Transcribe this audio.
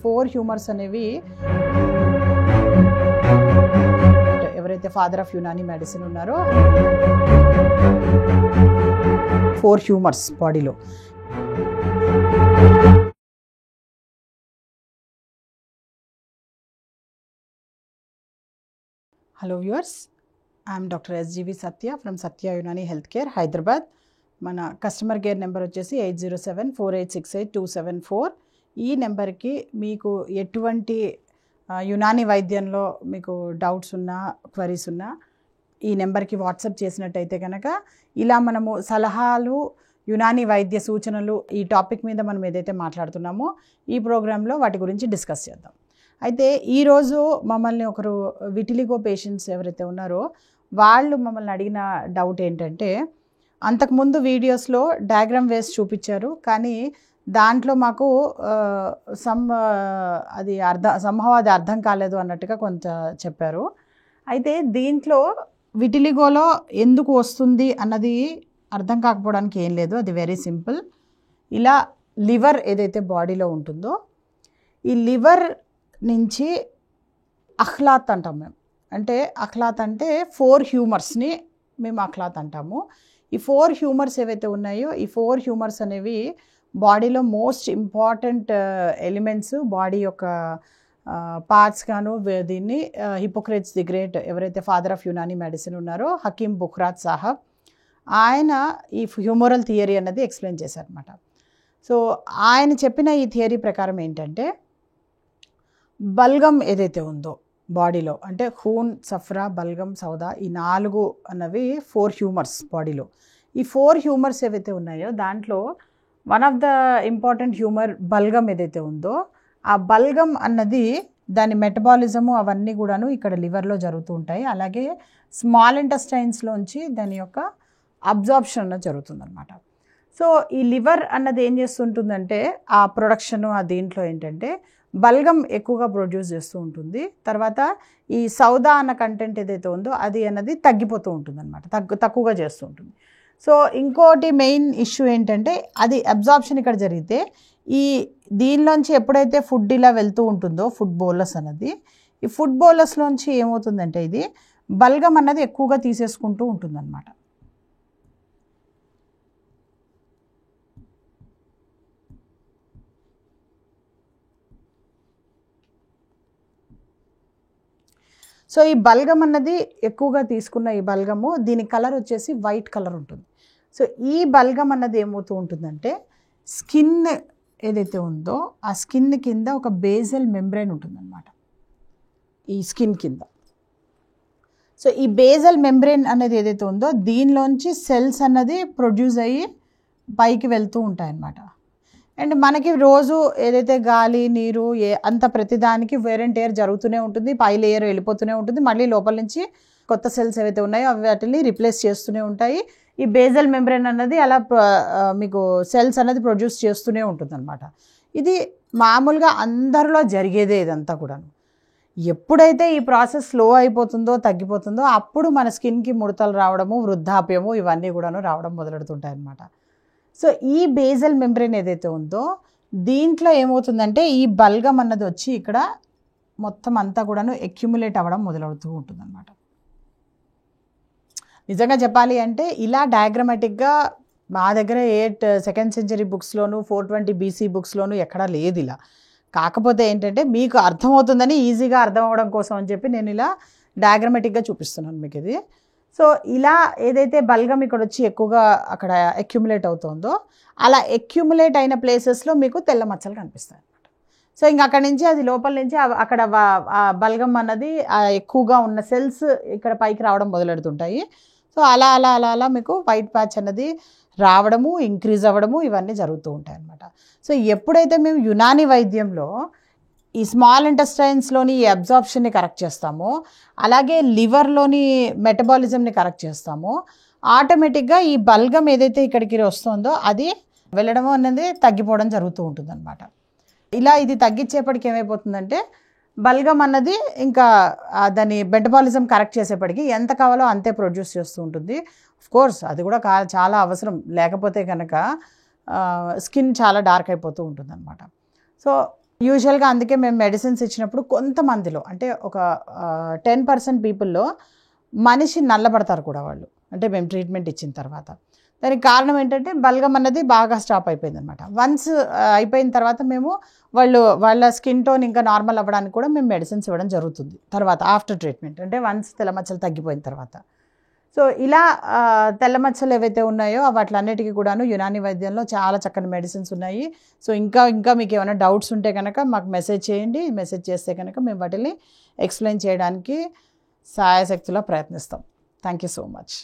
4 humours అనేవి ఎవరైతే father of Unani medicine ఉన్నారో 4 హ్యూమర్స్ బాడీలో. Hello viewers, I'm doctor SGV Satya from Satya Unani health care Hyderabad. మన కస్టమర్ కేర్ నెంబర్ వచ్చేసి 8074868274. ఈ నెంబర్కి మీకు ఎటువంటి యునానీ వైద్యంలో మీకు డౌట్స్ ఉన్నా, క్వరీస్ ఉన్నా ఈ నెంబర్కి వాట్సాప్ చేసినట్టయితే కనుక ఇలా మనము సలహాలు, యునానీ వైద్య సూచనలు, ఈ టాపిక్ మీద మనం ఏదైతే మాట్లాడుతున్నామో ఈ ప్రోగ్రాంలో వాటి గురించి డిస్కస్ చేద్దాం. అయితే ఈరోజు మమ్మల్ని ఒకరు విటిలిగో పేషెంట్స్ ఎవరైతే ఉన్నారో వాళ్ళు మమ్మల్ని అడిగిన డౌట్ ఏంటంటే, అంతకుముందు వీడియోస్లో డయాగ్రామ్ వేసి చూపించారు, కానీ దాంట్లో మాకు అది అర్థం కాలేదు అన్నట్టుగా కొంత చెప్పారు. అయితే దీంట్లో విటిలిగోలో ఎందుకు వస్తుంది అన్నది అర్థం కాకపోవడానికి ఏం లేదు, అది వెరీ సింపుల్. ఇలా లివర్ ఏదైతే బాడీలో ఉంటుందో ఈ లివర్ నుంచి అఖ్లాత్ అంటాం మేము. అంటే అఖ్లాత్ అంటే 4 హ్యూమర్స్ని మేము అఖ్లాత్ అంటాము. ఈ 4 హ్యూమర్స్ ఏవైతే ఉన్నాయో ఈ 4 హ్యూమర్స్ అనేవి బాడీలో మోస్ట్ ఇంపార్టెంట్ ఎలిమెంట్స్, బాడీ యొక్క పార్ట్స్ గాను. దీన్ని హిపోక్రేట్స్ ది గ్రేట్ ఎవరైతే ఫాదర్ ఆఫ్ యునానీ మెడిసిన్ ఉన్నారో హకీమ్ బుఖ్రాత్ సాహబ్, ఆయన ఈ హ్యూమరల్ థియరీ అన్నది ఎక్స్ప్లెయిన్ చేశారనమాట. సో ఆయన చెప్పిన ఈ థియరీ ప్రకారం ఏంటంటే, బల్గం ఏదైతే ఉందో బాడీలో, అంటే ఖూన్, సఫ్రా, బల్గం, సౌదా, ఈ 4 అన్నవి 4 హ్యూమర్స్ బాడీలో. ఈ 4 హ్యూమర్స్ ఏవైతే ఉన్నాయో దాంట్లో one of the important humour Balagam ఏదైతే ఉందో, ఆ బల్గం అన్నది దాని మెటబాలిజము అవన్నీ కూడాను ఇక్కడ లివర్లో జరుగుతూ ఉంటాయి. అలాగే స్మాల్ ఇంటెస్టైన్స్లోంచి దాని యొక్క అబ్జార్ప్షన్ అన్నది జరుగుతుందన్నమాట. సో ఈ లివర్ అన్నది ఏం చేస్తుంటుందంటే ఆ ప్రొడక్షను, ఆ దీంట్లో ఏంటంటే బల్గం ఎక్కువగా ప్రొడ్యూస్ చేస్తూ ఉంటుంది. తర్వాత ఈ సౌదా అన్న కంటెంట్ ఏదైతే ఉందో అది అన్నది తగ్గిపోతూ ఉంటుంది అనమాట, తక్కువగా చేస్తూ ఉంటుంది. సో ఇంకోటి మెయిన్ ఇష్యూ ఏంటంటే, అది అబ్జార్ప్షన్ ఇక్కడ జరిగితే ఈ దీనిలోంచి ఎప్పుడైతే ఫుడ్ ఇలా వెళ్తూ ఉంటుందో, ఫుడ్ బోలస్ అన్నది, ఈ ఫుడ్ బోలస్లోంచి ఏమవుతుందంటే ఇది బల్గం అన్నది ఎక్కువగా తీసేసుకుంటూ ఉంటుందన్నమాట. సో ఈ బల్గం అన్నది ఎక్కువగా తీసుకున్న ఈ బల్గము, దీని కలర్ వచ్చేసి వైట్ కలర్ ఉంటుంది. సో ఈ బల్గం అన్నది ఏమవుతూ ఉంటుందంటే, స్కిన్ ఏదైతే ఉందో ఆ స్కిన్ కింద ఒక బేజల్ మెంబ్రెయిన్ ఉంటుందన్నమాట, ఈ స్కిన్ కింద. సో ఈ బేజల్ మెంబ్రెయిన్ అనేది ఏదైతే ఉందో దీనిలోంచి సెల్స్ అన్నది ప్రొడ్యూస్ అయ్యి పైకి వెళ్తూ ఉంటాయన్నమాట. అండ్ మనకి రోజు ఏదైతే గాలి, నీరు అంత ప్రతిదానికి వేర్ అండ్ టేర్ జరుగుతూనే ఉంటుంది, పై లేయర్ వెళ్ళిపోతూనే ఉంటుంది, మళ్ళీ లోపల నుంచి కొత్త సెల్స్ ఏవైతే ఉన్నాయో అవి వాటిని రిప్లేస్ చేస్తూనే ఉంటాయి. ఈ బేజల్ మెంబ్రెయిన్ అన్నది అలా మీకు సెల్స్ అనేది ప్రొడ్యూస్ చేస్తూనే ఉంటుంది అనమాట. ఇది మామూలుగా అందరిలో జరిగేదే ఇదంతా కూడా. ఎప్పుడైతే ఈ ప్రాసెస్ స్లో అయిపోతుందో, తగ్గిపోతుందో అప్పుడు మన స్కిన్కి ముడతలు రావడము, వృద్ధాప్యము ఇవన్నీ కూడాను రావడం మొదలెడుతుంటాయి అన్నమాట. సో ఈ బేజల్ మెంబ్రెయిన్ ఏదైతే ఉందో దీంట్లో ఏమవుతుందంటే ఈ బల్గం అన్నది వచ్చి ఇక్కడ మొత్తం అంతా కూడాను అక్యుములేట్ అవ్వడం మొదలవుతూ ఉంటుందన్నమాట. నిజంగా చెప్పాలి అంటే ఇలా డయాగ్రమాటిక్గా మా దగ్గర 2nd century బుక్స్లోను 420 BC బుక్స్లోను ఎక్కడా లేదు ఇలా. కాకపోతే ఏంటంటే మీకు అర్థమవుతుందని, ఈజీగా అర్థం అవ్వడం కోసం అని చెప్పి నేను ఇలా డయాగ్రమాటిక్గా చూపిస్తున్నాను మీకు ఇది. సో ఇలా ఏదైతే బల్గం ఇక్కడ వచ్చి ఎక్కువగా అక్కడ అక్యుములేట్ అవుతుందో అలా అక్యుములేట్ అయిన ప్లేసెస్లో మీకు తెల్ల మచ్చలు కనిపిస్తాయి అన్నమాట. సో ఇంక అక్కడి నుంచి అది లోపల నుంచి అక్కడ బల్గం అన్నది ఎక్కువగా ఉన్న సెల్స్ ఇక్కడ పైకి రావడం మొదలెడుతుంటాయి. సో అలా అలా అలా అలా మీకు వైట్ ప్యాచ్ అన్నది రావడము, ఇంక్రీజ్ అవ్వడము ఇవన్నీ జరుగుతూ ఉంటాయి అన్నమాట. సో ఎప్పుడైతే మేము యునానీ వైద్యంలో ఈ స్మాల్ ఇంటెస్టైన్స్లోని ఈ అబ్జార్ప్షన్ని కరెక్ట్ చేస్తామో, అలాగే లివర్లోని మెటబాలిజంని కరెక్ట్ చేస్తామో, ఆటోమేటిక్గా ఈ బల్గం ఏదైతే ఇక్కడికి వస్తుందో అది వెళ్ళడం అనేది తగ్గిపోవడం జరుగుతూ ఉంటుందన్నమాట. ఇలా ఇది తగ్గించేపటికి ఏమైపోతుందంటే బల్గం అన్నది ఇంకా దాని మెటబాలిజం కరెక్ట్ చేసేపటికి ఎంత కావాలో అంతే ప్రొడ్యూస్ చేస్తూ ఉంటుంది. ఆఫ్ కోర్స్ అది కూడా చాలా అవసరం, లేకపోతే కనుక స్కిన్ చాలా డార్క్ అయిపోతూ ఉంటుందన్నమాట. సో యూజువల్గా అందుకే మేము మెడిసిన్స్ ఇచ్చినప్పుడు కొంతమందిలో అంటే ఒక 10% పీపుల్లో మనిషి నల్లబడతారు కూడా వాళ్ళు, అంటే మేము ట్రీట్మెంట్ ఇచ్చిన తర్వాత. దానికి కారణం ఏంటంటే బల్గం అన్నది బాగా స్టాప్ అయిపోయింది అనమాట. వన్స్ అయిపోయిన తర్వాత మేము వాళ్ళ స్కిన్ టోన్ ఇంకా నార్మల్ అవ్వడానికి కూడా మేము మెడిసిన్స్ ఇవ్వడం జరుగుతుంది తర్వాత ఆఫ్టర్ ట్రీట్మెంట్, అంటే వన్స్ తెల్లమచ్చలు తగ్గిపోయిన తర్వాత. సో ఇలా తెల్లమచ్చలు ఏవైతే ఉన్నాయో వాటిలన్నిటికీ కూడాను యునాని వైద్యంలో చాలా చక్కని మెడిసిన్స్ ఉన్నాయి. సో ఇంకా మీకు ఏమైనా డౌట్స్ ఉంటే కనుక మాకు మెసేజ్ చేయండి. మెసేజ్ చేస్తే కనుక మేము వాటిని ఎక్స్ప్లెయిన్ చేయడానికి సాయశక్తిలో ప్రయత్నిస్తాం. Thank you so much.